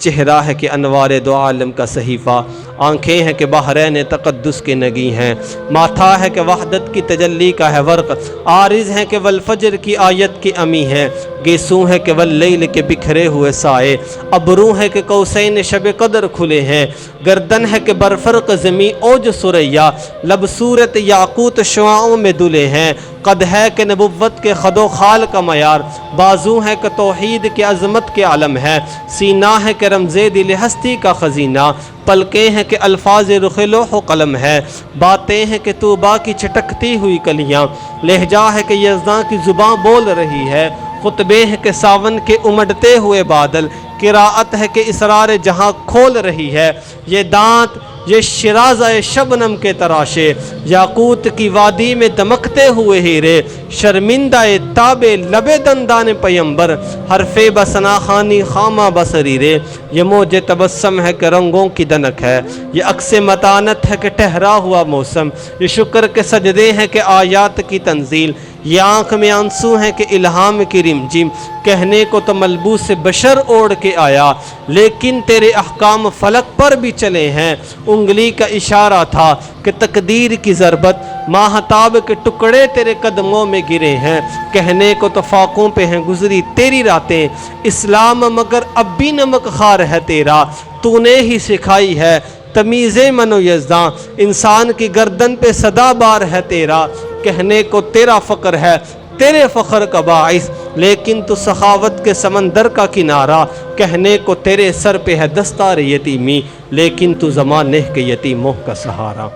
چہرہ ہے کہ انوار دو عالم کا صحیفہ، آنکھیں ہیں کہ بحرین تقدس کے نگی ہیں، ماتھا ہے کہ وحدت کی تجلی کا ہے ورق، عارض ہیں کہ والفجر کی آیت کی امی ہیں، گیسوں ہے کہ واللیل کے بکھرے ہوئے سائے، ابرو ہے کہ قوسین شب قدر کھلے ہیں، گردن ہے کہ برفرق زمین اوج سریا، لب صورت یاقوت شعاعوں میں دلے ہیں، قد ہے کہ نبوت کے خد و خال کا معیار، بازو ہے کہ توحید کے عظمت کے عالم ہے، سینہ ہے کہ رمز دل ہستی کا خزینہ، پلکیں ہیں کہ الفاظ رخ لوح و قلم ہے، باتیں ہیں کہ طوبا کی چھٹکتی ہوئی کلیاں، لہجہ ہے کہ یزداں کی زباں بول رہی ہے، خطبے ہیں کہ ساون کے امڑتے ہوئے بادل، قراءت ہے کہ اسرار جہاں کھول رہی ہے، یہ دانت یہ شرازہ شبنم کے تراشے، یاقوت کی وادی میں دمکتے ہوئے ہیرے، شرمندہ تاب لب دندان پیمبر، حرف بسنا خانی خامہ بصریرے، یہ موج تبسم ہے کہ رنگوں کی دنک ہے، یہ عکس متانت ہے کہ ٹھہرا ہوا موسم، یہ شکر کے سجدے ہیں کہ آیات کی تنزیل، یہ آنکھ میں آنسو ہیں کہ الہام کی رمجم، کہنے کو تو ملبوس بشر اوڑھ کے آیا، لیکن تیرے احکام فلک پر بھی چلے ہیں، انگلی کا اشارہ تھا کہ تقدیر کی ضربت، ماہتاب کے ٹکڑے تیرے قدموں میں گرے ہیں، کہنے کو تو فاقوں پہ ہیں گزری تیری راتیں، اسلام مگر اب بھی نمک خار ہے تیرا، تو نے ہی سکھائی ہے تمیز من و یزداں، انسان کی گردن پہ صدا بار ہے تیرا، کہنے کو تیرا فقر ہے تیرے فخر کا باعث، لیکن تو سخاوت کے سمندر کا کنارہ، کہنے کو تیرے سر پہ ہے دستار یتیمی، لیکن تو زمانے کے یتیموں کا سہارا۔